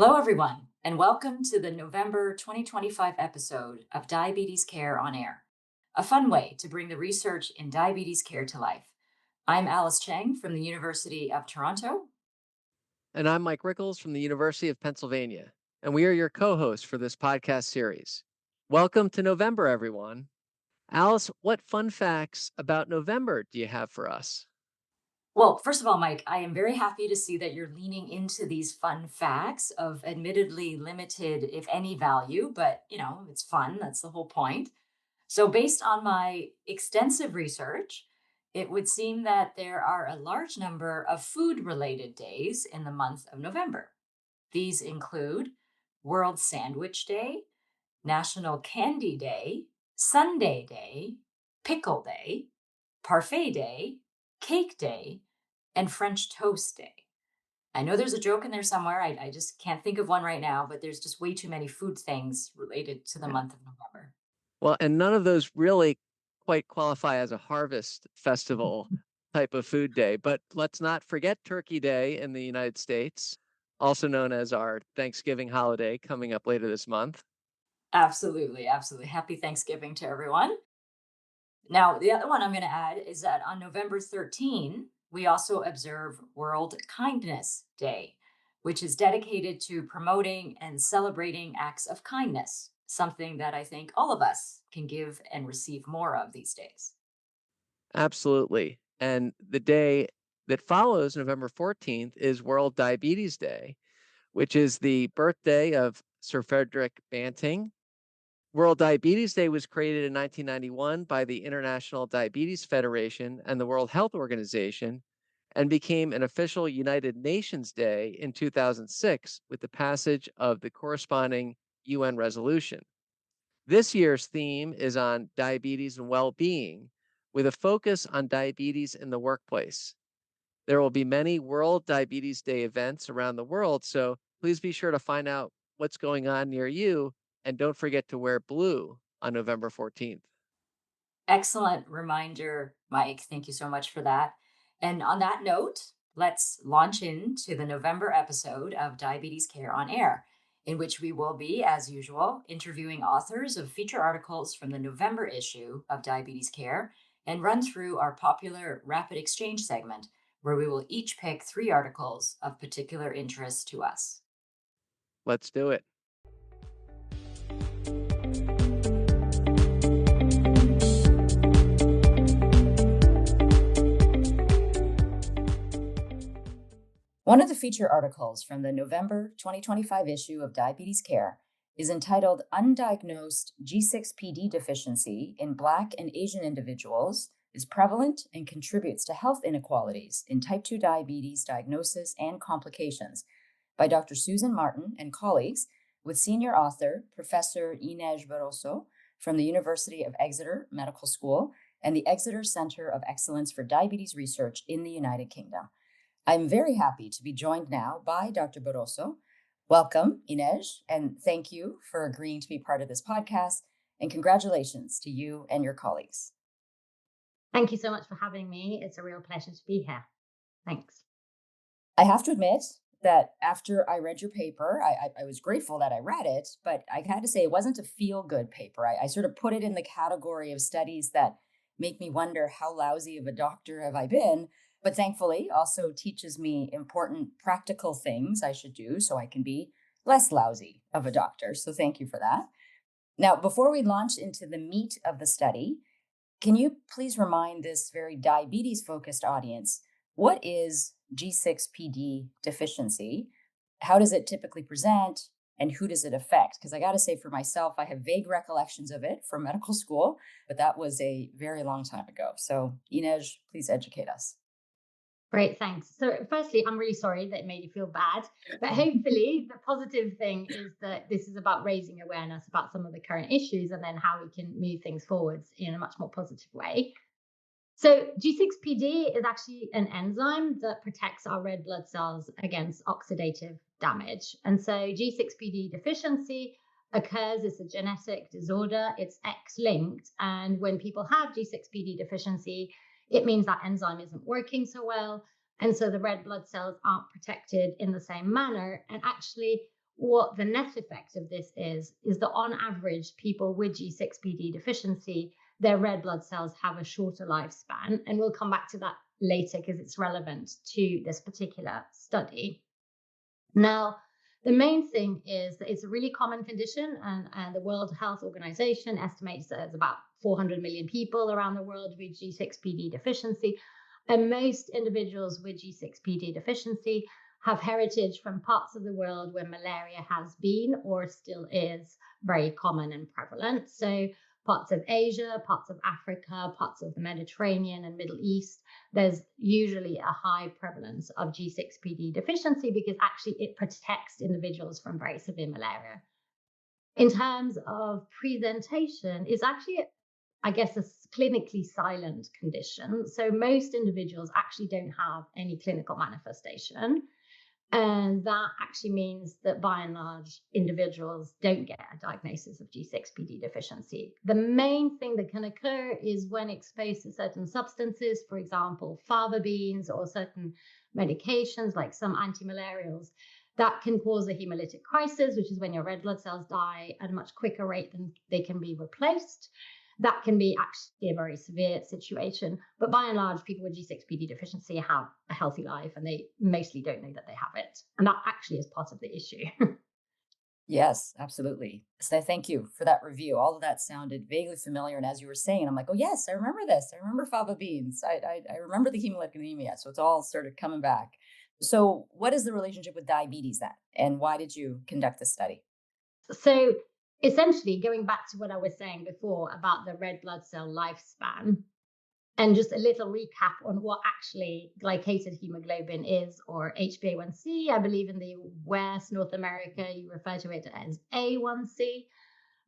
Hello, everyone, and welcome to the November 2025 episode of Diabetes Care on Air, a fun way to bring the research in diabetes care to life. I'm Alice Cheng from the University of Toronto. And I'm Mike Rickles from the University of Pennsylvania, and we are your co-hosts for this podcast series. Welcome to November, everyone. Alice, what fun facts about November do you have for us? Well, first of all, Mike, I am very happy to see that you're leaning into these fun facts of admittedly limited, if any, value, but it's fun. That's the whole point. So, based on my extensive research, it would seem that there are a large number of food related days in the month of November. These include World Sandwich Day, National Candy Day, Sunday Day, Pickle Day, Parfait Day, Cake Day, and French Toast Day. I know there's a joke in there somewhere. I just can't think of one right now, but there's just way too many food things related to the Yeah. month of November. Well, and none of those really quite qualify as a harvest festival type of food day, but let's not forget Turkey Day in the United States, also known as our Thanksgiving holiday coming up later this month. Absolutely, absolutely. Happy Thanksgiving to everyone. Now, the other one I'm going to add is that on November 13, we also observe World Kindness Day, which is dedicated to promoting and celebrating acts of kindness, something that I think all of us can give and receive more of these days. Absolutely. And the day that follows November 14th is World Diabetes Day, which is the birthday of Sir Frederick Banting. World Diabetes Day was created in 1991 by the International Diabetes Federation and the World Health Organization and became an official United Nations Day in 2006 with the passage of the corresponding UN resolution. This year's theme is on diabetes and well-being, with a focus on diabetes in the workplace. There will be many World Diabetes Day events around the world, so please be sure to find out what's going on near you, and don't forget to wear blue on November 14th. Excellent reminder, Mike. Thank you so much for that. And on that note, let's launch into the November episode of Diabetes Care on Air, in which we will be, as usual, interviewing authors of feature articles from the November issue of Diabetes Care and run through our popular rapid exchange segment, where we will each pick 3 articles of particular interest to us. Let's do it. One of the feature articles from the November 2025 issue of Diabetes Care is entitled Undiagnosed G6PD Deficiency in Black and Asian Individuals is Prevalent and Contributes to Health Inequalities in Type 2 Diabetes Diagnosis and Complications by Dr. Susan Martin and colleagues with senior author Professor Inês Barroso from the University of Exeter Medical School and the Exeter Center of Excellence for Diabetes Research in the United Kingdom. I'm very happy to be joined now by Dr. Barroso. Welcome, Inês, and thank you for agreeing to be part of this podcast, and congratulations to you and your colleagues. Thank you so much for having me. It's a real pleasure to be here. Thanks. I have to admit that after I read your paper, I was grateful that I read it, but I had to say it wasn't a feel-good paper. I sort of put it in the category of studies that make me wonder how lousy of a doctor have I been, but thankfully also teaches me important practical things I should do so I can be less lousy of a doctor. So thank you for that. Now, before we launch into the meat of the study, can you please remind this very diabetes-focused audience, what is G6PD deficiency? How does it typically present? And who does it affect? Because I got to say for myself, I have vague recollections of it from medical school, but that was a very long time ago. So Inês, please educate us. Great, thanks. So firstly, I'm really sorry that it made you feel bad, but hopefully the positive thing is that this is about raising awareness about some of the current issues and then how we can move things forwards in a much more positive way. So G6PD is actually an enzyme that protects our red blood cells against oxidative damage. And so G6PD deficiency occurs as a genetic disorder. It's X-linked. And when people have G6PD deficiency, it means that enzyme isn't working so well. And so the red blood cells aren't protected in the same manner. And actually, what the net effect of this is that on average, people with G6PD deficiency, their red blood cells have a shorter lifespan. And we'll come back to that later because it's relevant to this particular study. Now, the main thing is that it's a really common condition, and the World Health Organization estimates that there's about 400 million people around the world with G6PD deficiency. And most individuals with G6PD deficiency have heritage from parts of the world where malaria has been or still is very common and prevalent. So parts of Asia, parts of Africa, parts of the Mediterranean and Middle East, there's usually a high prevalence of G6PD deficiency because actually it protects individuals from very severe malaria. In terms of presentation, it's actually, I guess, a clinically silent condition. So most individuals actually don't have any clinical manifestation. And that actually means that by and large, individuals don't get a diagnosis of G6PD deficiency. The main thing that can occur is when exposed to certain substances, for example, fava beans or certain medications like some antimalarials, that can cause a hemolytic crisis, which is when your red blood cells die at a much quicker rate than they can be replaced. That can be actually a very severe situation. But by and large, people with G6PD deficiency have a healthy life and they mostly don't know that they have it. And that actually is part of the issue. Yes, absolutely. So thank you for that review. All of that sounded vaguely familiar. And as you were saying, I'm like, oh, yes, I remember this. I remember fava beans. I remember the hemolytic anemia. So it's all sort of coming back. So what is the relationship with diabetes then? And why did you conduct this study? So essentially, going back to what I was saying before about the red blood cell lifespan, and just a little recap on what actually glycated hemoglobin is, or HbA1c. I believe in the West, North America, you refer to it as A1C.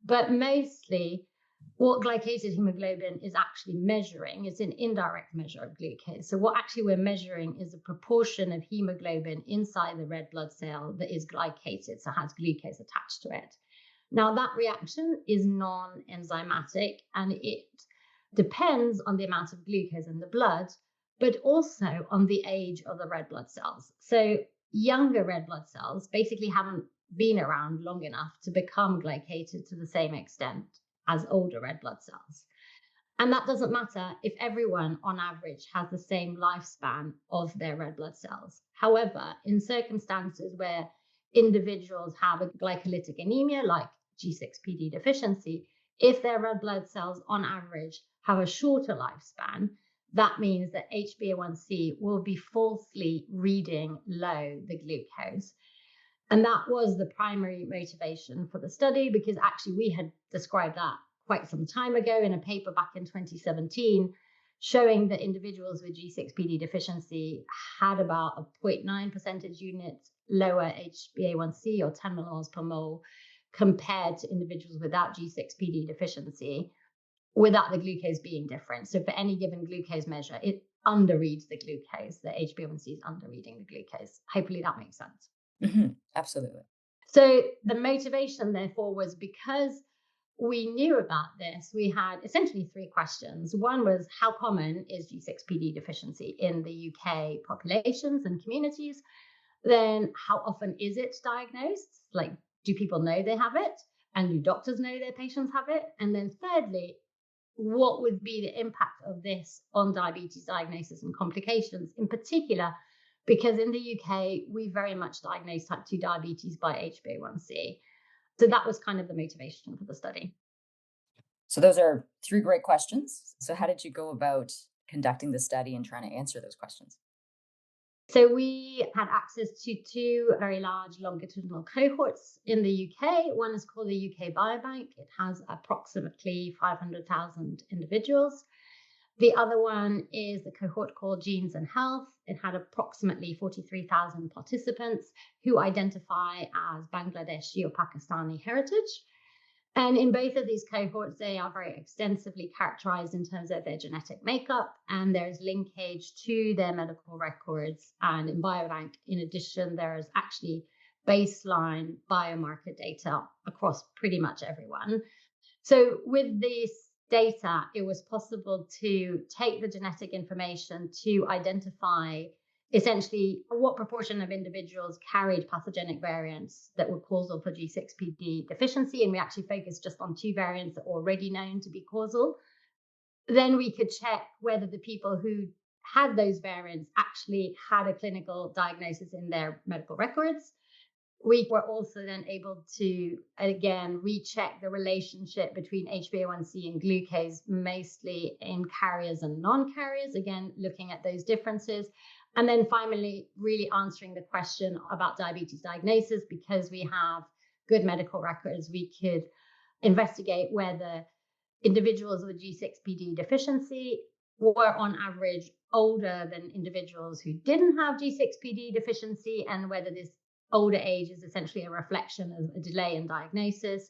But mostly, what glycated hemoglobin is actually measuring is an indirect measure of glucose. So what actually we're measuring is a proportion of hemoglobin inside the red blood cell that is glycated, so has glucose attached to it. Now, that reaction is non-enzymatic, and it depends on the amount of glucose in the blood, but also on the age of the red blood cells. So younger red blood cells basically haven't been around long enough to become glycated to the same extent as older red blood cells. And that doesn't matter if everyone on average has the same lifespan of their red blood cells. However, in circumstances where individuals have a glycolytic anemia like G6PD deficiency, if their red blood cells on average have a shorter lifespan, that means that HbA1c will be falsely reading low the glucose. And that was the primary motivation for the study, because actually we had described that quite some time ago in a paper back in 2017, showing that individuals with G6PD deficiency had about a 0.9 percentage unit lower HbA1c, or 10 millimoles per mole, compared to individuals without G6PD deficiency, without the glucose being different. So for any given glucose measure, it underreads the glucose. The HbA1c is underreading the glucose. Hopefully that makes sense. Mm-hmm. Absolutely. So the motivation, therefore, was because we knew about this, we had essentially three questions. One was, how common is G6PD deficiency in the UK populations and communities? Then how often is it diagnosed? Like, do people know they have it? And do doctors know their patients have it? And then thirdly, what would be the impact of this on diabetes diagnosis and complications, in particular, because in the UK, we very much diagnose type 2 diabetes by HbA1c. So that was kind of the motivation for the study. So those are three great questions. So how did you go about conducting the study and trying to answer those questions? So we had access to two very large longitudinal cohorts in the UK. One is called the UK Biobank. It has approximately 500,000 individuals. The other one is the cohort called Genes and Health. It had approximately 43,000 participants who identify as Bangladeshi or Pakistani heritage. And in both of these cohorts, they are very extensively characterized in terms of their genetic makeup, and there's linkage to their medical records. And in Biobank, in addition, there is actually baseline biomarker data across pretty much everyone. So with this data, it was possible to take the genetic information to identify essentially what proportion of individuals carried pathogenic variants that were causal for G6PD deficiency. And we actually focused just on 2 variants that were already known to be causal. Then we could check whether the people who had those variants actually had a clinical diagnosis in their medical records. We were also then able to, again, recheck the relationship between HbA1c and glucose, mostly in carriers and non-carriers, again, looking at those differences. And then finally, really answering the question about diabetes diagnosis. Because we have good medical records, we could investigate whether individuals with G6PD deficiency were on average older than individuals who didn't have G6PD deficiency, and whether this older age is essentially a reflection of a delay in diagnosis.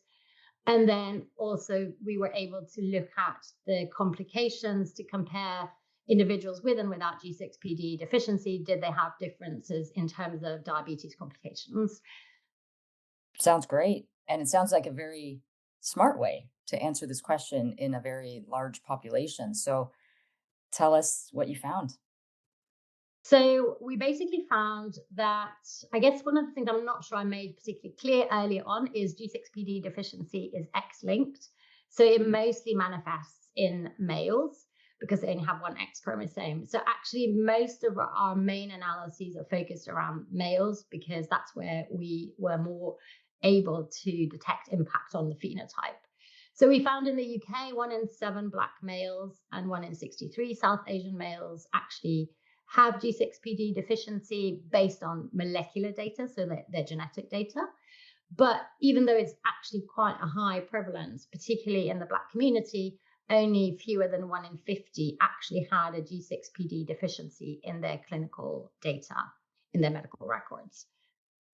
And then also we were able to look at the complications to compare individuals with and without G6PD deficiency. Did they have differences in terms of diabetes complications? Sounds great. And it sounds like a very smart way to answer this question in a very large population. So tell us what you found. So we basically found that, I guess one of the things I'm not sure I made particularly clear earlier on is G6PD deficiency is X-linked. So it mostly manifests in males because they only have one X chromosome. So actually most of our main analyses are focused around males because that's where we were more able to detect impact on the phenotype. So we found in the UK, 1 in 7 Black males and 1 in 63 South Asian males actually have G6PD deficiency based on molecular data, so their genetic data. But even though it's actually quite a high prevalence, particularly in the Black community, only fewer than 1 in 50 actually had a G6PD deficiency in their clinical data, in their medical records.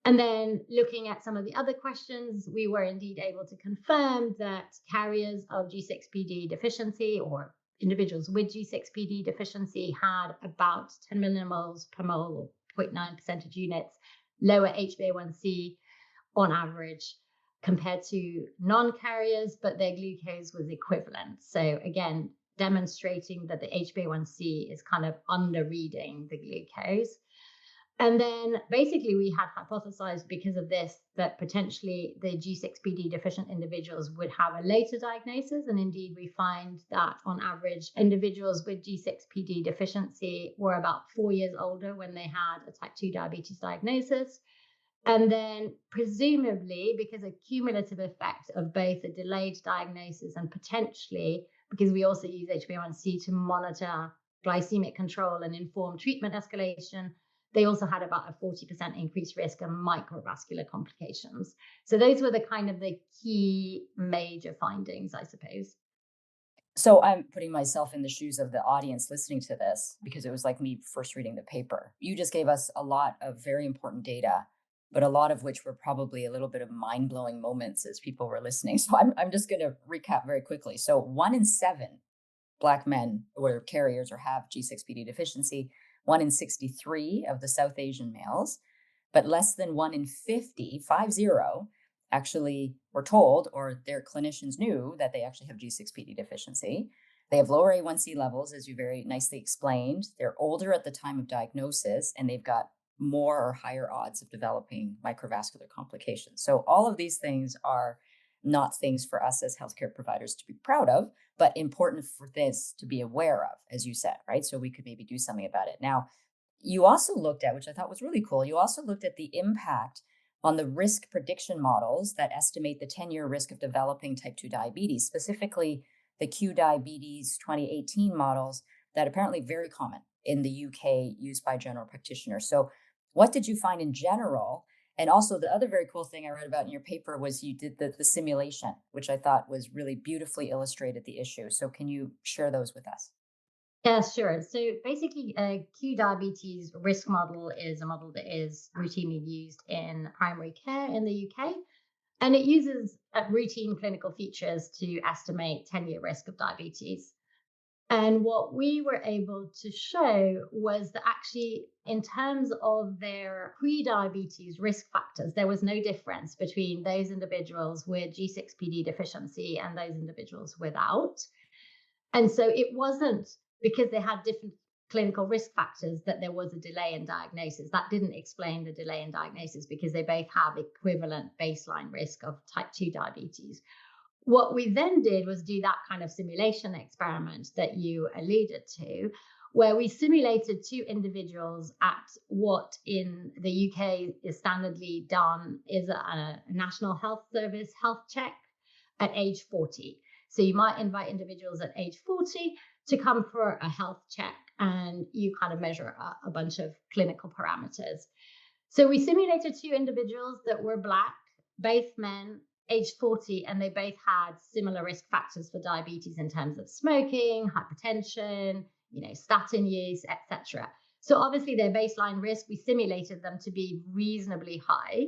And then looking at some of the other questions, we were indeed able to confirm that carriers of G6PD deficiency or individuals with G6PD deficiency had about 10 millimoles per mole, or 0.9 percentage units, lower HbA1c on average compared to non-carriers, but their glucose was equivalent. So again, demonstrating that the HbA1c is kind of under-reading the glucose. And then basically we had hypothesized because of this that potentially the G6PD deficient individuals would have a later diagnosis. And indeed, we find that on average, individuals with G6PD deficiency were about 4 years older when they had a type 2 diabetes diagnosis. And then presumably because a cumulative effect of both a delayed diagnosis and potentially because we also use HbA1c to monitor glycemic control and inform treatment escalation, they also had about a 40% increased risk of microvascular complications. So those were the kind of the key major findings, I suppose. So I'm putting myself in the shoes of the audience listening to this because it was like me first reading the paper. You just gave us a lot of very important data, but a lot of which were probably a little bit of mind-blowing moments as people were listening. So I'm just going to recap very quickly. So 1 in 7 Black men were carriers or have G6PD deficiency, 1 in 63 of the South Asian males, but less than 1 in 50, 50, actually were told or their clinicians knew that they actually have G6PD deficiency. They have lower A1C levels, as you very nicely explained. They're older at the time of diagnosis, and they've got more or higher odds of developing microvascular complications. So all of these things are not things for us as healthcare providers to be proud of, but important for this to be aware of, as you said, right? So we could maybe do something about it. Now, you also looked at, which I thought was really cool, you also looked at the impact on the risk prediction models that estimate the 10-year risk of developing type 2 diabetes, specifically the Q Diabetes 2018 models that are apparently very common in the UK used by general practitioners. So what did you find in general? And also the other very cool thing I read about in your paper was you did the simulation, which I thought was really beautifully illustrated the issue. So can you share those with us? Yeah, sure. So basically, a Q diabetes risk model is a model that is routinely used in primary care in the UK. And it uses routine clinical features to estimate 10-year risk of diabetes. And what we were able to show was that actually, in terms of their pre-diabetes risk factors, there was no difference between those individuals with G6PD deficiency and those individuals without. And so it wasn't because they had different clinical risk factors that there was a delay in diagnosis. That didn't explain the delay in diagnosis because they both have equivalent baseline risk of type 2 diabetes. What we then did was do that kind of simulation experiment that you alluded to, where we simulated two individuals at what in the UK is standardly done is a National Health Service health check at age 40. So you might invite individuals at age 40 to come for a health check, and you kind of measure a bunch of clinical parameters. So we simulated two individuals that were Black, both men, age 40, and they both had similar risk factors for diabetes in terms of smoking, hypertension, statin use, etc. So obviously their baseline risk, we simulated them to be reasonably high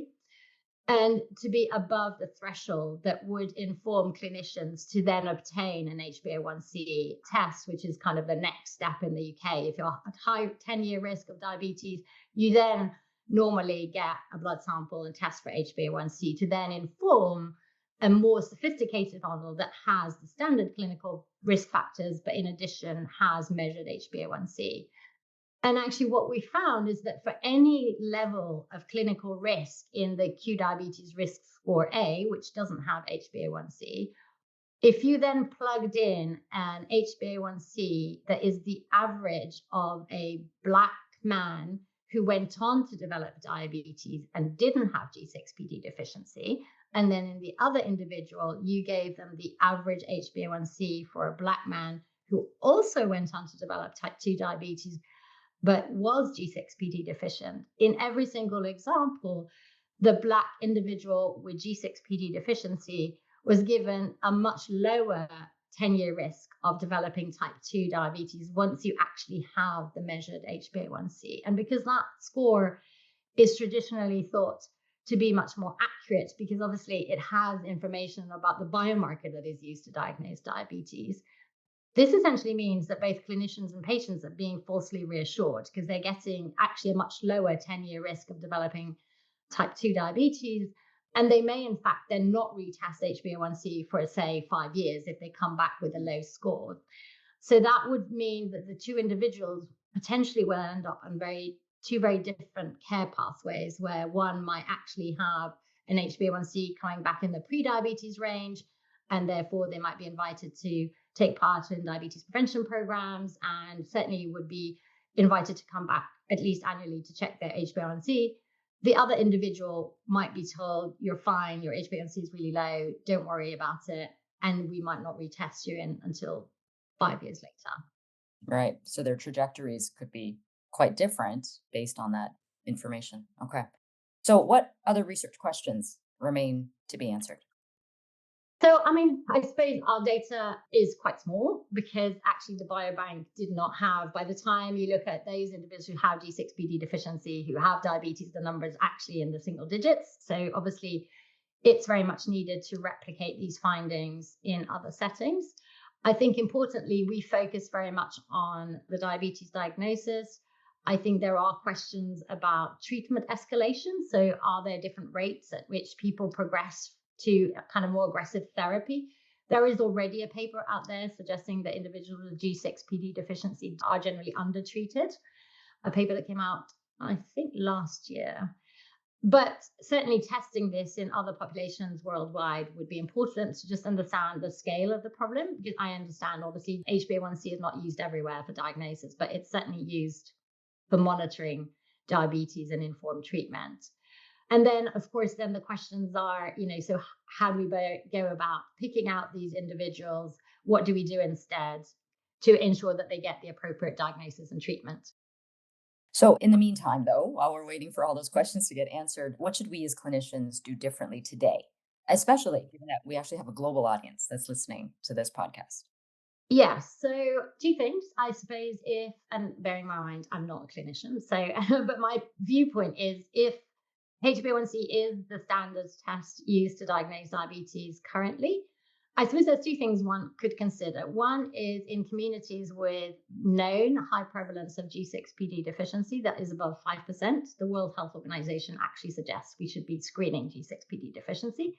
and to be above the threshold that would inform clinicians to then obtain an HbA1c test, which is kind of the next step in the UK. If you're at high 10-year risk of diabetes, you then normally get a blood sample and test for HbA1c to then inform a more sophisticated model that has the standard clinical risk factors, but in addition has measured HbA1c. And actually what we found is that for any level of clinical risk in the Q diabetes risk score A, which doesn't have HbA1c, if you then plugged in an HbA1c that is the average of a Black man who went on to develop diabetes and didn't have G6PD deficiency, and then in the other individual, you gave them the average HbA1c for a Black man who also went on to develop type 2 diabetes, but was G6PD deficient. In every single example, the Black individual with G6PD deficiency was given a much lower 10-year risk of developing type 2 diabetes once you actually have the measured HbA1c. And because that score is traditionally thought to be much more accurate, because obviously it has information about the biomarker that is used to diagnose diabetes, this essentially means that both clinicians and patients are being falsely reassured because they're getting actually a much lower 10-year risk of developing type 2 diabetes. And they may, in fact, then not retest HbA1c for, say, 5 years if they come back with a low score. So that would mean that the two individuals potentially will end up on two very different care pathways, where one might actually have an HbA1c coming back in the pre-diabetes range, and therefore they might be invited to take part in diabetes prevention programs, and certainly would be invited to come back at least annually to check their HbA1c. The other individual might be told, you're fine, your HbA1c is really low, don't worry about it, and we might not retest you until 5 years later. Right. So their trajectories could be quite different based on that information. Okay. So what other research questions remain to be answered? So, I suppose our data is quite small because actually the biobank did not have, by the time you look at those individuals who have G6PD deficiency, who have diabetes, the numbers actually in the single digits. So obviously it's very much needed to replicate these findings in other settings. I think importantly, we focus very much on the diabetes diagnosis. I think there are questions about treatment escalation. So are there different rates at which people progress to kind of more aggressive therapy? There is already a paper out there suggesting that individuals with G6PD deficiency are generally undertreated, a paper that came out, I think, last year. But certainly testing this in other populations worldwide would be important to just understand the scale of the problem, because I understand obviously HbA1c is not used everywhere for diagnosis, but it's certainly used for monitoring diabetes and informed treatment. And then, of course, then the questions are, so how do we go about picking out these individuals? What do we do instead to ensure that they get the appropriate diagnosis and treatment? So in the meantime, though, while we're waiting for all those questions to get answered, what should we as clinicians do differently today, especially given that we actually have a global audience that's listening to this podcast? Yes. So two things, I suppose, and bearing in mind, I'm not a clinician, so, but my viewpoint is if HbA1c is the standard test used to diagnose diabetes currently, I suppose there's two things one could consider. One is in communities with known high prevalence of G6PD deficiency that is above 5%. The World Health Organization actually suggests we should be screening G6PD deficiency.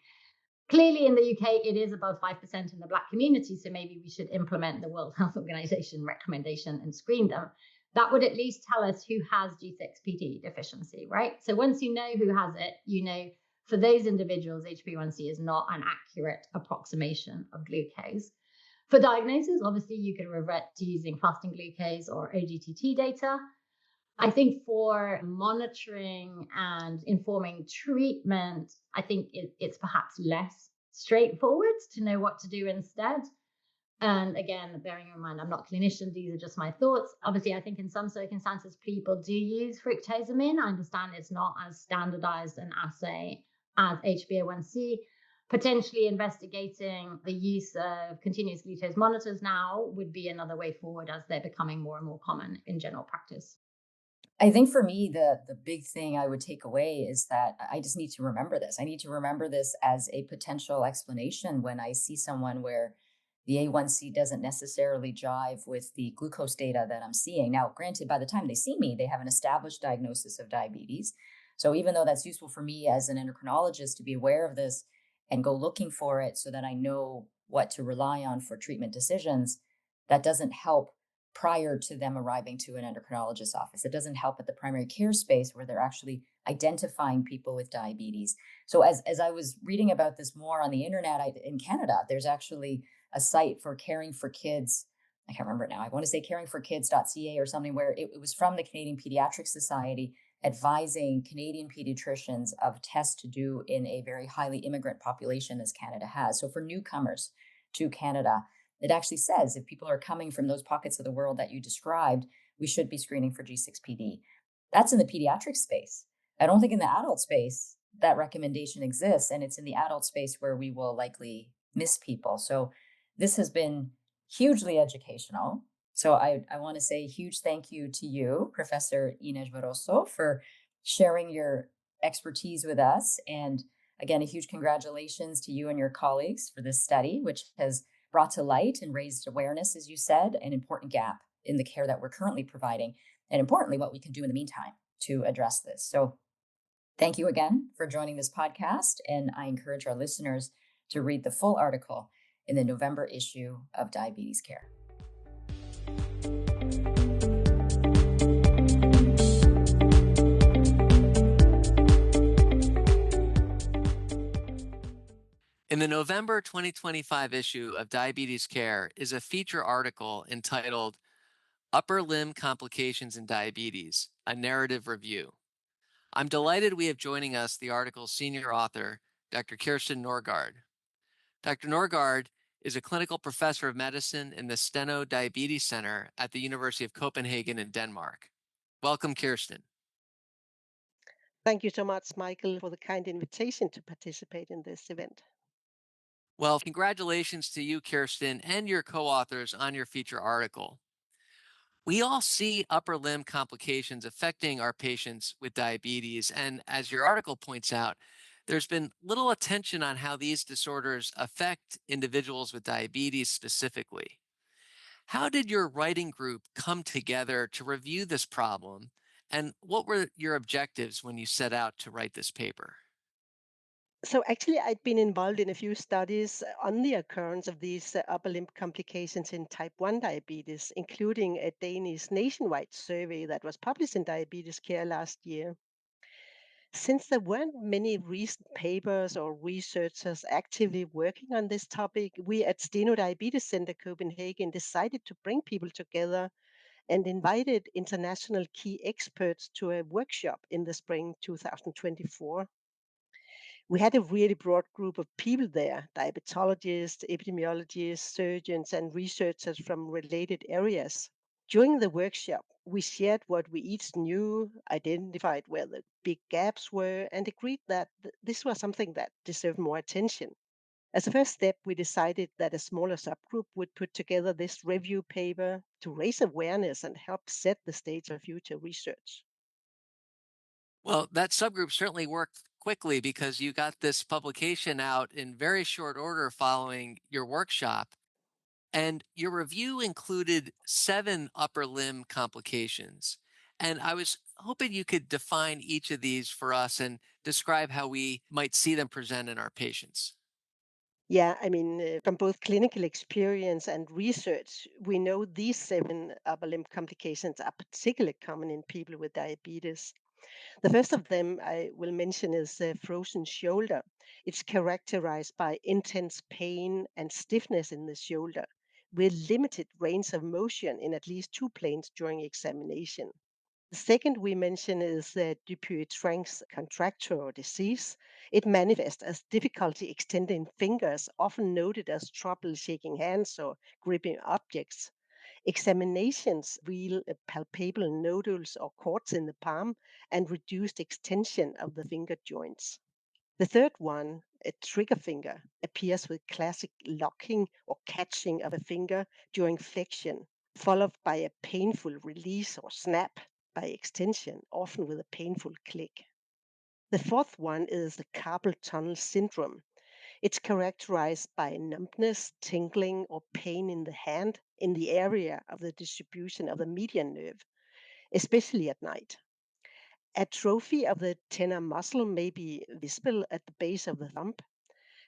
Clearly in the UK, it is above 5% in the Black community, so maybe we should implement the World Health Organization recommendation and screen them. that would at least tell us who has G6PD deficiency, right? So once you know who has it, you know for those individuals, HbA1c is not an accurate approximation of glucose. For diagnosis, obviously, you can revert to using fasting glucose or OGTT data. I think for monitoring and informing treatment, I think it's perhaps less straightforward to know what to do instead. And again, bearing in mind, I'm not a clinician, these are just my thoughts. Obviously, I think in some circumstances, people do use fructosamine. I understand it's not as standardized an assay as HbA1c. Potentially investigating the use of continuous glucose monitors now would be another way forward as they're becoming more and more common in general practice. I think for me, the big thing I would take away is that I just need to remember this. I need to remember this as a potential explanation when I see someone where the A1C doesn't necessarily jive with the glucose data that I'm seeing. Now, granted, by the time they see me, they have an established diagnosis of diabetes. So even though that's useful for me as an endocrinologist to be aware of this and go looking for it so that I know what to rely on for treatment decisions, that doesn't help prior to them arriving to an endocrinologist's office. It doesn't help at the primary care space where they're actually identifying people with diabetes. So as I was reading about this more on the internet, in Canada, there's actually a site for caring for kids. I can't remember it now. I want to say caringforkids.ca or something where it was from the Canadian Pediatric Society advising Canadian pediatricians of tests to do in a very highly immigrant population as Canada has. So for newcomers to Canada, it actually says if people are coming from those pockets of the world that you described, we should be screening for G6PD. That's in the pediatric space. I don't think in the adult space that recommendation exists, and it's in the adult space where we will likely miss people. So this has been hugely educational. So I want to say a huge thank you to you, Professor Inês Barroso, for sharing your expertise with us. And again, a huge congratulations to you and your colleagues for this study, which has brought to light and raised awareness, as you said, an important gap in the care that we're currently providing, and importantly, what we can do in the meantime to address this. So thank you again for joining this podcast, and I encourage our listeners to read the full article in the November issue of Diabetes Care. In the November 2025 issue of Diabetes Care is a feature article entitled Upper Limb Complications in Diabetes, a Narrative Review. I'm delighted we have joining us the article's senior author, Dr. Kirsten Nørgaard. Dr. Nørgaard is a clinical professor of medicine in the Steno Diabetes Center at the University of Copenhagen in Denmark. Welcome, Kirsten. Thank you so much, Michael, for the kind invitation to participate in this event. Well, congratulations to you, Kirsten, and your co-authors on your feature article. We all see upper limb complications affecting our patients with diabetes, and as your article points out, there's been little attention on how these disorders affect individuals with diabetes specifically. How did your writing group come together to review this problem, and what were your objectives when you set out to write this paper? So actually, I'd been involved in a few studies on the occurrence of these upper limb complications in type 1 diabetes, including a Danish nationwide survey that was published in Diabetes Care last year. Since there weren't many recent papers or researchers actively working on this topic, we at Steno Diabetes Center Copenhagen decided to bring people together and invited international key experts to a workshop in the spring 2024. We had a really broad group of people there: diabetologists, epidemiologists, surgeons, and researchers from related areas. During the workshop, we shared what we each knew, identified where the big gaps were, and agreed that this was something that deserved more attention. As a first step, we decided that a smaller subgroup would put together this review paper to raise awareness and help set the stage for future research. Well, that subgroup certainly worked quickly because you got this publication out in very short order following your workshop. And your review included 7 upper limb complications. And I was hoping you could define each of these for us and describe how we might see them present in our patients. Yeah, I mean, from both clinical experience and research, we know these 7 upper limb complications are particularly common in people with diabetes. The first of them I will mention is frozen shoulder. It's characterized by intense pain and stiffness in the shoulder with limited range of motion in at least 2 planes during examination. The second we mention is the Dupuytren's contracture disease. It manifests as difficulty extending fingers, often noted as trouble shaking hands or gripping objects. Examinations reveal palpable nodules or cords in the palm and reduced extension of the finger joints. The third one, a trigger finger, appears with classic locking or catching of a finger during flexion, followed by a painful release or snap by extension, often with a painful click. The fourth one is the carpal tunnel syndrome. It's characterized by numbness, tingling, or pain in the hand in the area of the distribution of the median nerve, especially at night. Atrophy of the tenor muscle may be visible at the base of the thumb,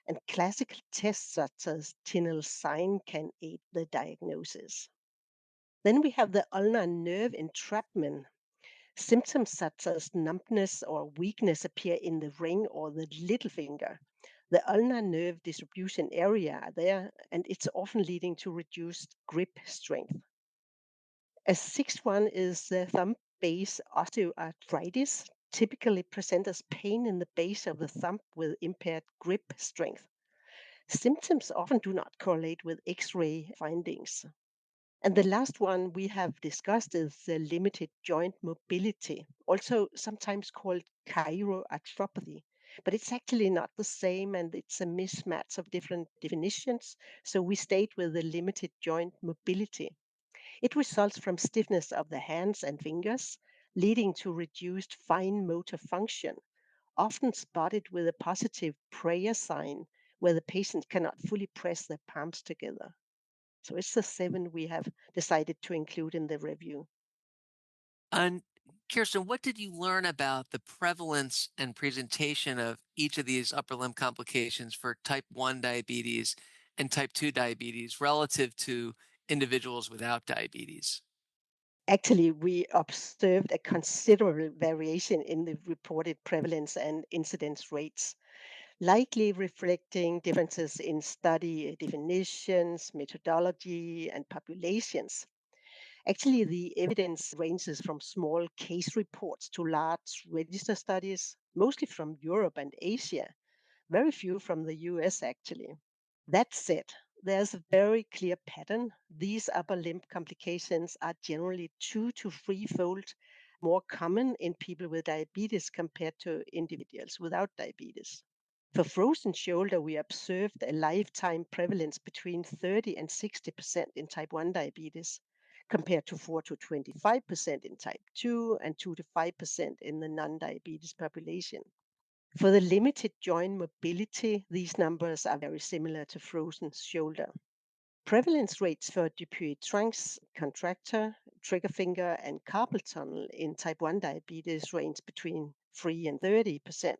and classical tests such as tinal sign can aid the diagnosis. Then we have the ulnar nerve entrapment. Symptoms such as numbness or weakness appear in the ring or the little finger. The ulnar nerve distribution area are there, and it's often leading to reduced grip strength. A sixth one is the thumb base osteoarthritis, typically present as pain in the base of the thumb with impaired grip strength. Symptoms often do not correlate with X-ray findings. And the last one we have discussed is the limited joint mobility, also sometimes called chiroarthropathy. But it's actually not the same, and it's a mismatch of different definitions. So we stayed with the limited joint mobility. It results from stiffness of the hands and fingers, leading to reduced fine motor function, often spotted with a positive prayer sign where the patient cannot fully press their palms together. So it's the 7 we have decided to include in the review. And Kirsten, what did you learn about the prevalence and presentation of each of these upper limb complications for type 1 diabetes and type 2 diabetes relative to individuals without diabetes? Actually, we observed a considerable variation in the reported prevalence and incidence rates, likely reflecting differences in study definitions, methodology, and populations. Actually, the evidence ranges from small case reports to large register studies, mostly from Europe and Asia, very few from the US, actually. That said, there's a very clear pattern. These upper limb complications are generally 2 to 3-fold more common in people with diabetes compared to individuals without diabetes. For frozen shoulder, we observed a lifetime prevalence between 30 and 60% in type 1 diabetes, compared to 4 to 25% in type 2 and 2 to 5% in the non diabetes population. For the limited joint mobility, these numbers are very similar to frozen shoulder. Prevalence rates for Dupuytren's contracture, trigger finger, and carpal tunnel in type 1 diabetes range between 3 and 30%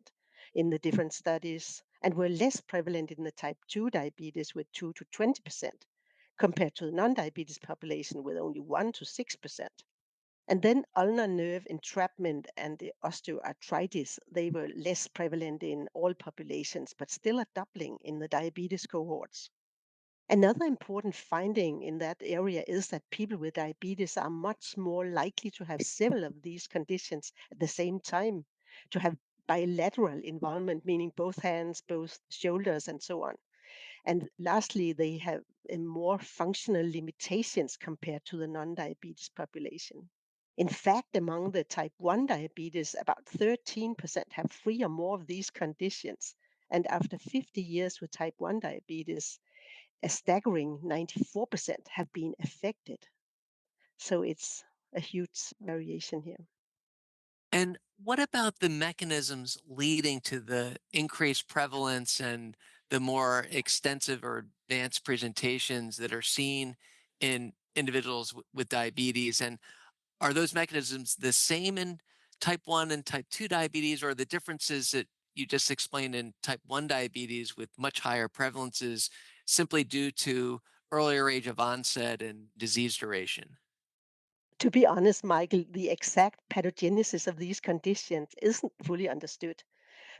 in the different studies, and were less prevalent in the type 2 diabetes with 2 to 20%, compared to the non diabetes population with only 1 to 6%. And then ulnar nerve entrapment and the osteoarthritis, they were less prevalent in all populations, but still a doubling in the diabetes cohorts. Another important finding in that area is that people with diabetes are much more likely to have several of these conditions at the same time, to have bilateral involvement, meaning both hands, both shoulders, and so on. And lastly, they have more functional limitations compared to the non diabetes population. In fact, among the type 1 diabetes, about 13% have 3 or more of these conditions. And after 50 years with type 1 diabetes, a staggering 94% have been affected. So it's a huge variation here. And what about the mechanisms leading to the increased prevalence and the more extensive or advanced presentations that are seen in individuals with diabetes? And are those mechanisms the same in type 1 and type 2 diabetes, or are the differences that you just explained in type 1 diabetes with much higher prevalences simply due to earlier age of onset and disease duration? To be honest, Michael, the exact pathogenesis of these conditions isn't fully understood.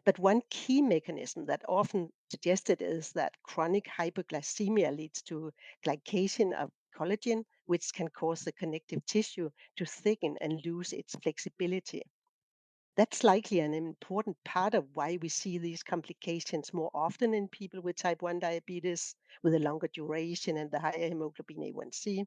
But one key mechanism that often suggested is that chronic hypoglycemia leads to glycation of collagen, which can cause the connective tissue to thicken and lose its flexibility. That's likely an important part of why we see these complications more often in people with type 1 diabetes with a longer duration and the higher hemoglobin A1C.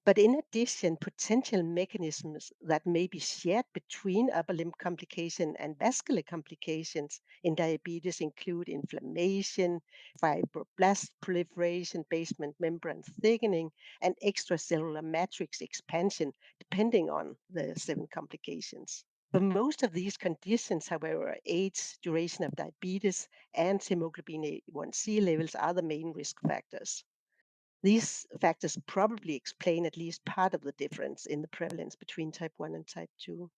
But in addition, potential mechanisms that may be shared between upper limb complication and vascular complications in diabetes include inflammation, fibroblast proliferation, basement membrane thickening, and extracellular matrix expansion, depending on the 7 complications. For most of these conditions, however, age, duration of diabetes, and hemoglobin A1C levels are the main risk factors. These factors probably explain at least part of the difference in the prevalence between type 1 and type 2.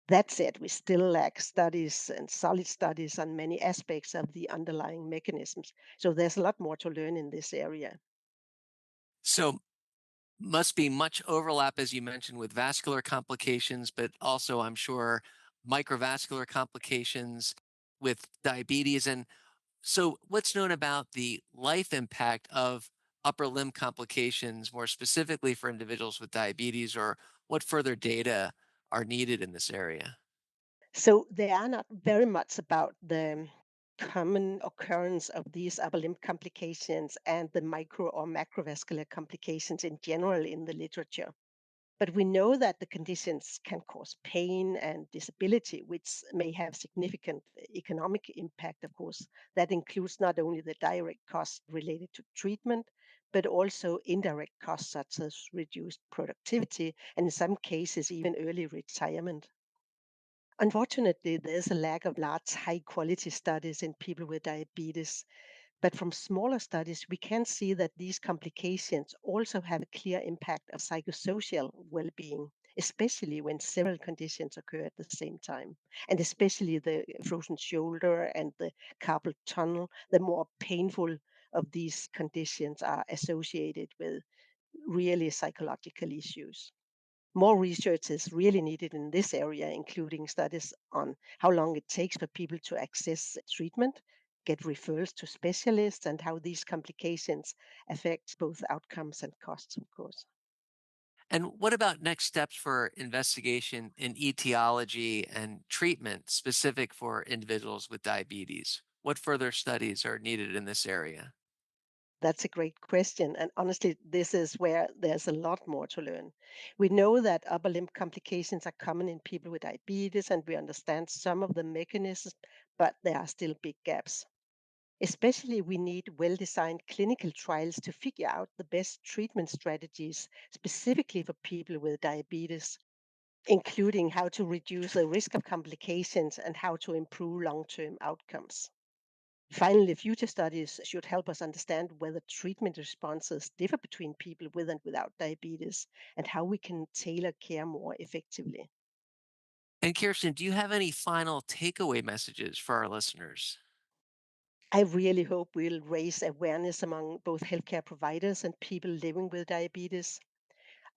That said, we still lack studies and solid studies on many aspects of the underlying mechanisms. So there's a lot more to learn in this area. So, must be much overlap, as you mentioned, with vascular complications, but also, I'm sure, microvascular complications with diabetes. And so, what's known about the life impact of upper limb complications, more specifically for individuals with diabetes, or what further data are needed in this area? So there are not very much about the common occurrence of these upper limb complications and the micro or macrovascular complications in general in the literature. But we know that the conditions can cause pain and disability, which may have significant economic impact, of course. That includes not only the direct costs related to treatment, but also indirect costs such as reduced productivity and in some cases, even early retirement. Unfortunately, there's a lack of large, high quality studies in people with diabetes, but from smaller studies, we can see that these complications also have a clear impact of psychosocial well being, especially when several conditions occur at the same time. And especially the frozen shoulder and the carpal tunnel, the more painful of these conditions are associated with really psychological issues. More research is really needed in this area, including studies on how long it takes for people to access treatment, get referrals to specialists, and how these complications affect both outcomes and costs, of course. And what about next steps for investigation in etiology and treatment specific for individuals with diabetes? What further studies are needed in this area? That's a great question. And honestly, this is where there's a lot more to learn. We know that upper limb complications are common in people with diabetes, and we understand some of the mechanisms, but there are still big gaps. Especially, we need well designed clinical trials to figure out the best treatment strategies specifically for people with diabetes, including how to reduce the risk of complications and how to improve long term outcomes. Finally, future studies should help us understand whether treatment responses differ between people with and without diabetes and how we can tailor care more effectively. And Kirsten, do you have any final takeaway messages for our listeners? I really hope we'll raise awareness among both healthcare providers and people living with diabetes.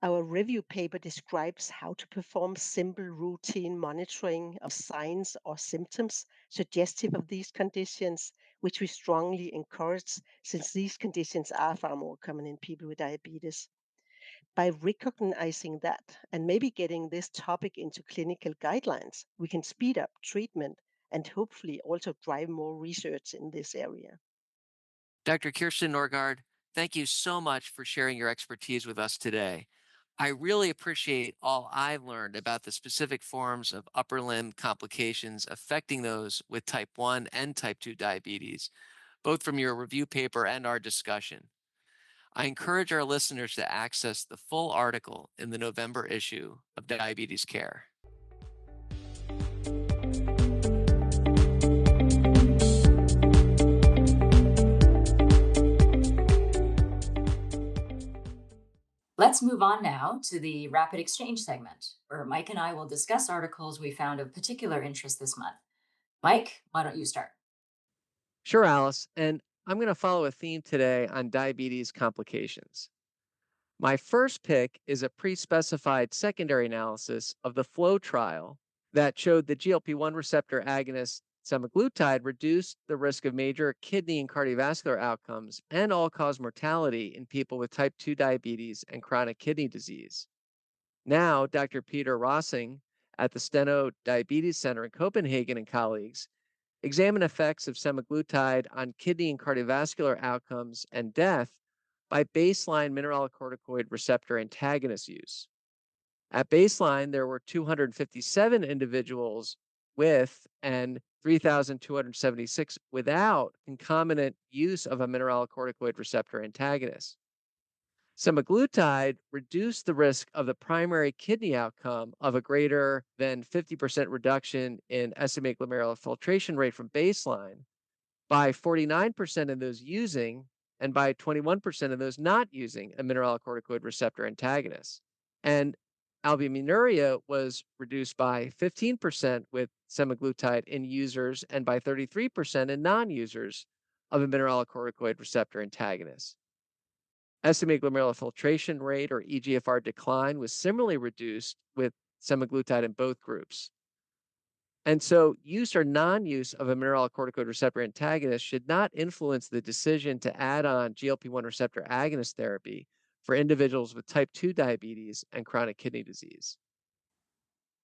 Our review paper describes how to perform simple routine monitoring of signs or symptoms suggestive of these conditions, which we strongly encourage since these conditions are far more common in people with diabetes. By recognizing that and maybe getting this topic into clinical guidelines, we can speed up treatment and hopefully also drive more research in this area. Dr. Kirsten Nørgaard, thank you so much for sharing your expertise with us today. I really appreciate all I've learned about the specific forms of upper limb complications affecting those with type 1 and type 2 diabetes, both from your review paper and our discussion. I encourage our listeners to access the full article in the November issue of Diabetes Care. Let's move on now to the rapid exchange segment, where Mike and I will discuss articles we found of particular interest this month. Mike, why don't you start? Sure, Alice. And I'm going to follow a theme today on diabetes complications. My first pick is a pre-specified secondary analysis of the FLOW trial that showed the GLP-1 receptor agonist semaglutide reduced the risk of major kidney and cardiovascular outcomes and all-cause mortality in people with type 2 diabetes and chronic kidney disease. Now, Dr. Peter Rossing at the Steno Diabetes Center in Copenhagen and colleagues examine effects of semaglutide on kidney and cardiovascular outcomes and death by baseline mineralocorticoid receptor antagonist use. At baseline, there were 257 individuals with and 3,276 without concomitant use of a mineralocorticoid receptor antagonist. Semaglutide reduced the risk of the primary kidney outcome of a greater than 50% reduction in estimated glomerular filtration rate from baseline by 49% in those using and by 21% in those not using a mineralocorticoid receptor antagonist. And albuminuria was reduced by 15% with semaglutide in users and by 33% in non-users of a mineralocorticoid receptor antagonist. Estimated glomerular filtration rate, or eGFR decline, was similarly reduced with semaglutide in both groups. And so use or non-use of a mineralocorticoid receptor antagonist should not influence the decision to add on GLP-1 receptor agonist therapy for individuals with type 2 diabetes and chronic kidney disease.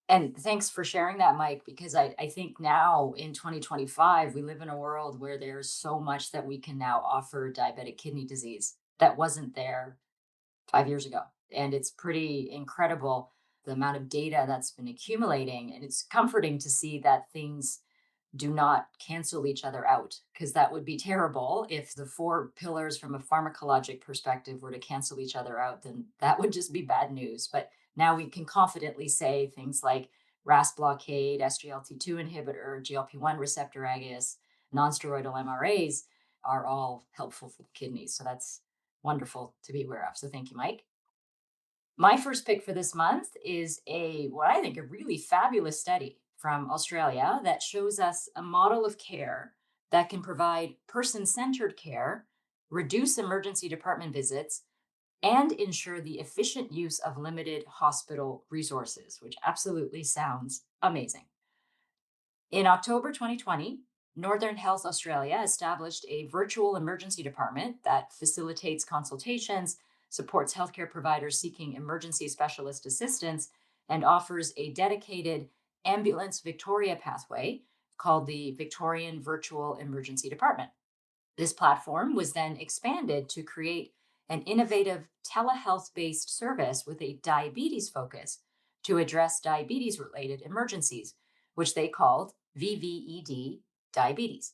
And thanks for sharing that, Mike, because I think now in 2025, we live in a world where there's so much that we can now offer diabetic kidney disease that wasn't there 5 years ago. And it's pretty incredible the amount of data that's been accumulating. And it's comforting to see that things do not cancel each other out, because that would be terrible if the four pillars from a pharmacologic perspective were to cancel each other out. Then that would just be bad news. But now we can confidently say things like RAS blockade, SGLT2 inhibitor, GLP-1 receptor agonists, nonsteroidal MRAs are all helpful for the kidneys. So that's wonderful to be aware of. So thank you, Mike. My first pick for this month is what I think a really fabulous study from Australia that shows us a model of care that can provide person-centered care, reduce emergency department visits, and ensure the efficient use of limited hospital resources, which absolutely sounds amazing. In October 2020, Northern Health Australia established a virtual emergency department that facilitates consultations, supports healthcare providers seeking emergency specialist assistance, and offers a dedicated Ambulance Victoria pathway called the Victorian Virtual Emergency Department. This platform was then expanded to create an innovative telehealth-based service with a diabetes focus to address diabetes-related emergencies, which they called VVED Diabetes,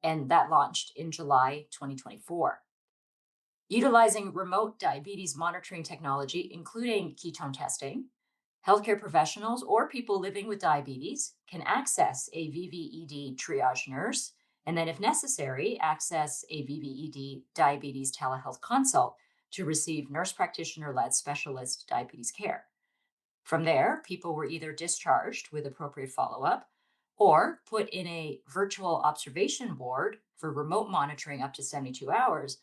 and that launched in July 2024. Utilizing remote diabetes monitoring technology, including ketone testing, healthcare professionals or people living with diabetes can access a VVED triage nurse, and then if necessary, access a VVED diabetes telehealth consult to receive nurse practitioner-led specialist diabetes care. From there, people were either discharged with appropriate follow-up or put in a virtual observation ward for remote monitoring up to 72 hours,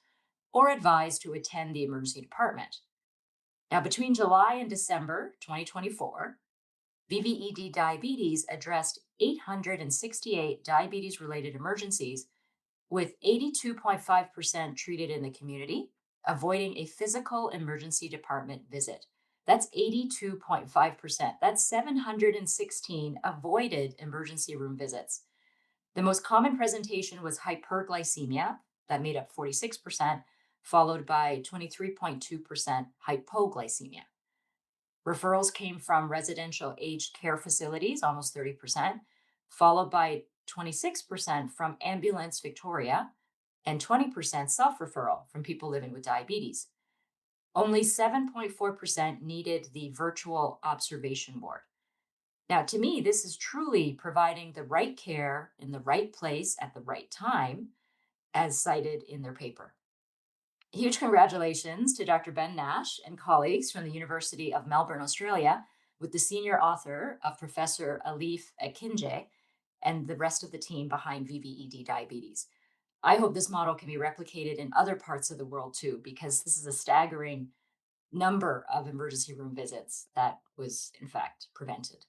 or advised to attend the emergency department. Now, between July and December 2024, VVED Diabetes addressed 868 diabetes-related emergencies, with 82.5% treated in the community, avoiding a physical emergency department visit. That's 82.5%. That's 716 avoided emergency room visits. The most common presentation was hyperglycemia, that made up 46%, followed by 23.2% hypoglycemia. Referrals came from residential aged care facilities, almost 30%, followed by 26% from Ambulance Victoria, and 20% self-referral from people living with diabetes. Only 7.4% needed the virtual observation ward. Now, to me, this is truly providing the right care in the right place at the right time, as cited in their paper. Huge congratulations to Dr. Ben Nash and colleagues from the University of Melbourne, Australia, with the senior author of Professor Alif Akinje, and the rest of the team behind VVED diabetes. I hope this model can be replicated in other parts of the world too, because this is a staggering number of emergency room visits that was in fact prevented.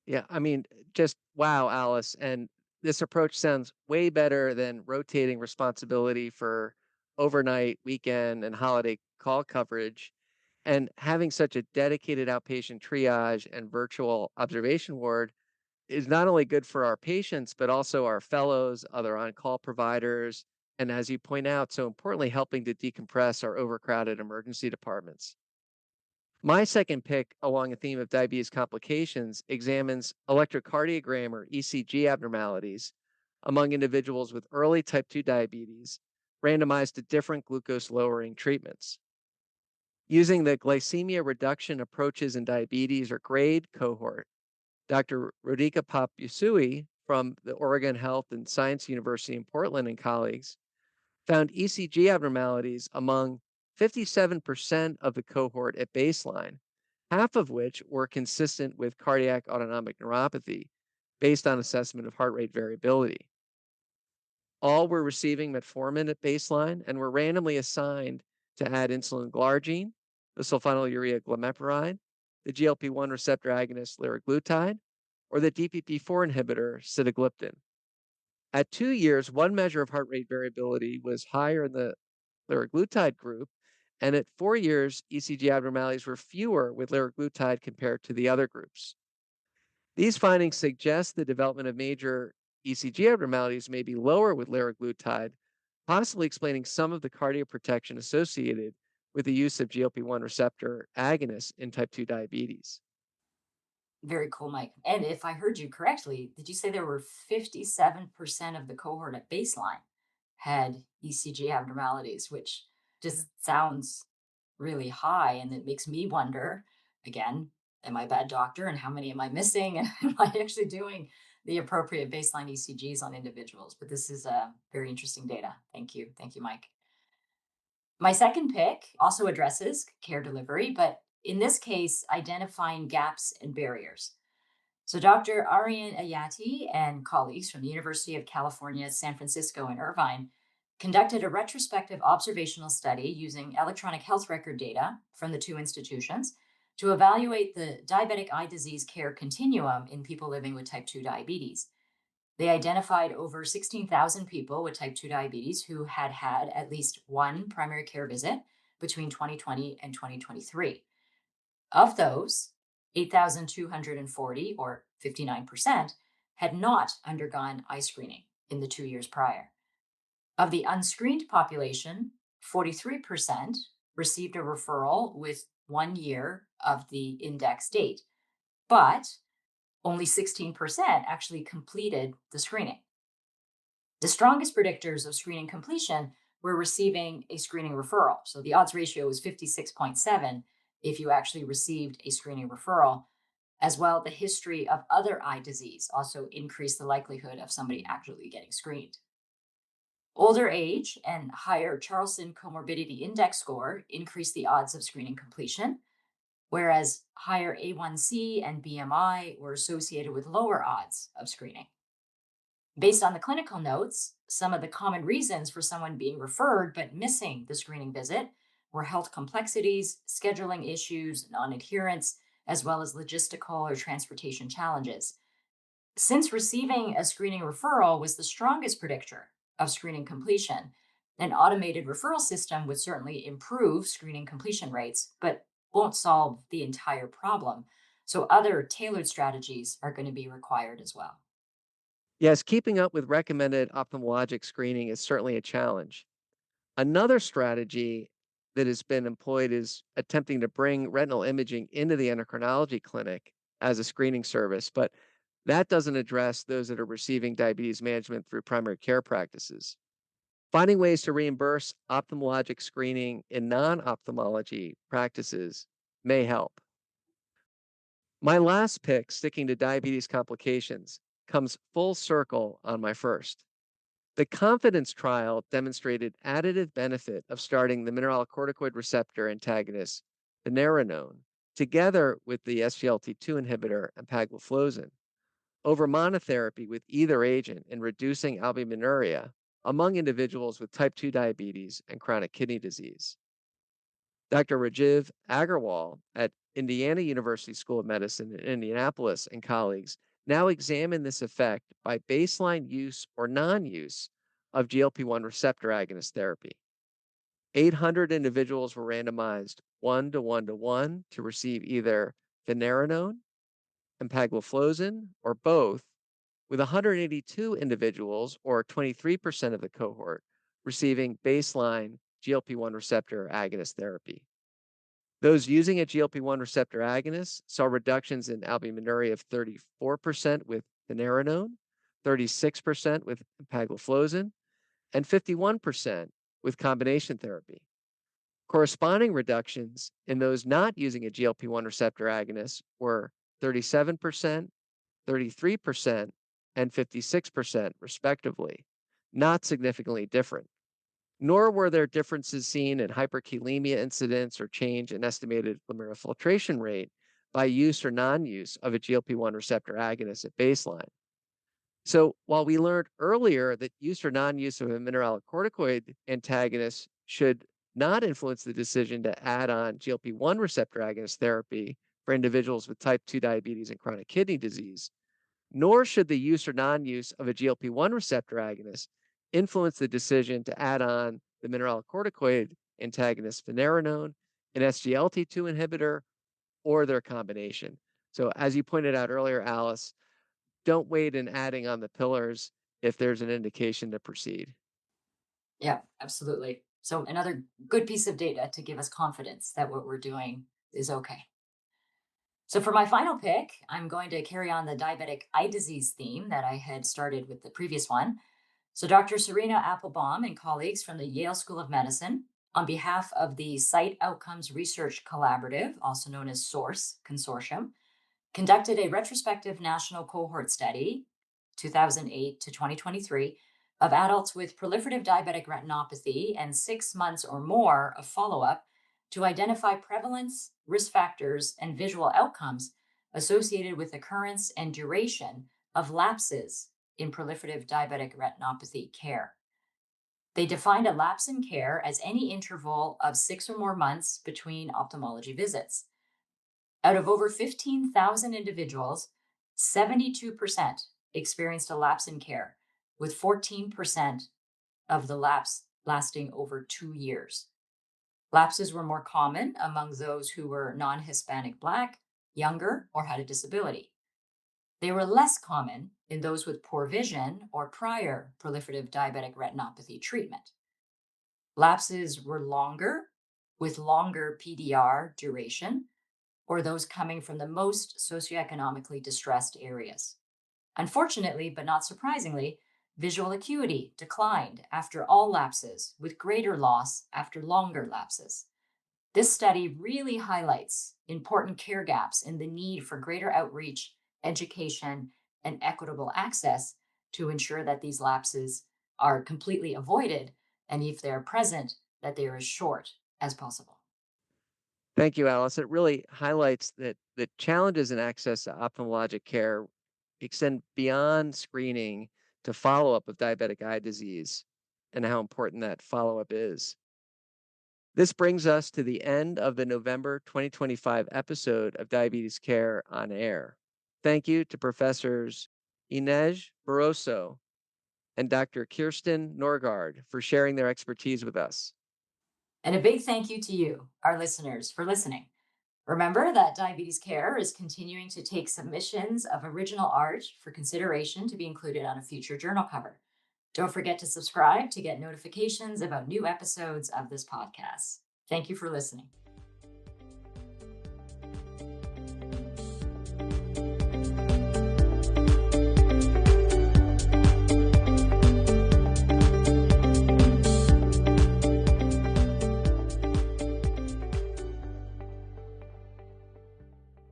Yeah, I mean, just wow, Alice. And this approach sounds way better than rotating responsibility for overnight, weekend, and holiday call coverage. And having such a dedicated outpatient triage and virtual observation ward is not only good for our patients, but also our fellows, other on call providers, and as you point out, so importantly, helping to decompress our overcrowded emergency departments. My second pick along a theme of diabetes complications examines electrocardiogram or ECG abnormalities among individuals with early type 2 diabetes randomized to different glucose lowering treatments. Using the glycemia reduction approaches in diabetes or GRADE cohort, Dr. Rodika Papusui from the Oregon Health and Science University in Portland and colleagues found ECG abnormalities among 57% of the cohort at baseline, half of which were consistent with cardiac autonomic neuropathy based on assessment of heart rate variability. All were receiving metformin at baseline and were randomly assigned to add insulin glargine, the sulfonylurea glimepiride, the GLP-1 receptor agonist liraglutide, or the DPP-4 inhibitor sitagliptin. At 2 years, one measure of heart rate variability was higher in the liraglutide group, and at 4 years, ECG abnormalities were fewer with liraglutide compared to the other groups. These findings suggest the development of major ECG abnormalities may be lower with liraglutide, possibly explaining some of the cardioprotection associated with the use of GLP-1 receptor agonists in type 2 diabetes. Very cool, Mike. And if I heard you correctly, did you say there were 57% of the cohort at baseline had ECG abnormalities, which just sounds really high. And it makes me wonder again, am I a bad doctor and how many am I missing? And am I actually doing the appropriate baseline ECGs on individuals? But this is very interesting data. Thank you. Thank you, Mike. My second pick also addresses care delivery, but in this case, identifying gaps and barriers. So Dr. Aryan Ayati and colleagues from the University of California, San Francisco, and Irvine conducted a retrospective observational study using electronic health record data from the two institutions to evaluate the diabetic eye disease care continuum in people living with type 2 diabetes. They identified over 16,000 people with type 2 diabetes who had had at least one primary care visit between 2020 and 2023. Of those, 8,240, or 59%, had not undergone eye screening in the 2 years prior. Of the unscreened population, 43% received a referral with 1 year of the index date, but only 16% actually completed the screening. The strongest predictors of screening completion were receiving a screening referral. So the odds ratio was 56.7 if you actually received a screening referral. As well, the history of other eye disease also increased the likelihood of somebody actually getting screened. Older age and higher Charlson Comorbidity Index score increased the odds of screening completion, whereas higher A1C and BMI were associated with lower odds of screening. Based on the clinical notes, some of the common reasons for someone being referred but missing the screening visit were health complexities, scheduling issues, non-adherence, as well as logistical or transportation challenges. Since receiving a screening referral was the strongest predictor of screening completion, an automated referral system would certainly improve screening completion rates, but won't solve the entire problem. So other tailored strategies are going to be required as well. Yes, keeping up with recommended ophthalmologic screening is certainly a challenge. Another strategy that has been employed is attempting to bring retinal imaging into the endocrinology clinic as a screening service, but that doesn't address those that are receiving diabetes management through primary care practices. Finding ways to reimburse ophthalmologic screening in non-ophthalmology practices may help. My last pick, sticking to diabetes complications, comes full circle on my first. The confidence trial demonstrated additive benefit of starting the mineralocorticoid receptor antagonist, finerenone, together with the SGLT2 inhibitor empagliflozin over monotherapy with either agent in reducing albuminuria among individuals with type 2 diabetes and chronic kidney disease. Dr. Rajiv Agarwal at Indiana University School of Medicine in Indianapolis and colleagues now examine this effect by baseline use or non-use of GLP-1 receptor agonist therapy. 800 individuals were randomized 1:1:1 to receive either finerenone, empagliflozin, or both, with 182 individuals, or 23% of the cohort, receiving baseline GLP-1 receptor agonist therapy. Those using a GLP-1 receptor agonist saw reductions in albuminuria of 34% with finerenone, 36% with empagliflozin, and 51% with combination therapy. Corresponding reductions in those not using a GLP-1 receptor agonist were 37%, 33%, and 56%, respectively, not significantly different. Nor were there differences seen in hyperkalemia incidence or change in estimated glomerular filtration rate by use or non-use of a GLP-1 receptor agonist at baseline. So while we learned earlier that use or non-use of a mineralocorticoid antagonist should not influence the decision to add on GLP-1 receptor agonist therapy for individuals with type 2 diabetes and chronic kidney disease, nor should the use or non-use of a GLP-1 receptor agonist influence the decision to add on the mineralocorticoid antagonist finerenone, an SGLT2 inhibitor, or their combination. So as you pointed out earlier, Alice, don't wait in adding on the pillars if there's an indication to proceed. Yeah, absolutely. So another good piece of data to give us confidence that what we're doing is okay. So for my final pick, I'm going to carry on the diabetic eye disease theme that I had started with the previous one. So Dr. Serena Applebaum and colleagues from the Yale School of Medicine, on behalf of the Site Outcomes Research Collaborative, also known as SOURCE Consortium, conducted a retrospective national cohort study, 2008 to 2023, of adults with proliferative diabetic retinopathy and 6 months or more of follow-up to identify prevalence, risk factors, and visual outcomes associated with occurrence and duration of lapses in proliferative diabetic retinopathy care. They defined a lapse in care as any interval of 6 or more months between ophthalmology visits. Out of over 15,000 individuals, 72% experienced a lapse in care, with 14% of the lapse lasting over 2 years. Lapses were more common among those who were non-Hispanic Black, younger, or had a disability. They were less common in those with poor vision or prior proliferative diabetic retinopathy treatment. Lapses were longer, with longer PDR duration, or those coming from the most socioeconomically distressed areas. Unfortunately, but not surprisingly, visual acuity declined after all lapses, with greater loss after longer lapses. This study really highlights important care gaps in the need for greater outreach, education, and equitable access to ensure that these lapses are completely avoided, and if they're present, that they are as short as possible. Thank you, Alice. It really highlights that the challenges in access to ophthalmologic care extend beyond screening to follow-up of diabetic eye disease and how important that follow-up is. This brings us to the end of the November 2025 episode of Diabetes Care on Air. Thank you to Professors Inês Barroso and Dr. Kirsten Nørgaard for sharing their expertise with us. And a big thank you to you, our listeners, for listening. Remember that Diabetes Care is continuing to take submissions of original art for consideration to be included on a future journal cover. Don't forget to subscribe to get notifications about new episodes of this podcast. Thank you for listening.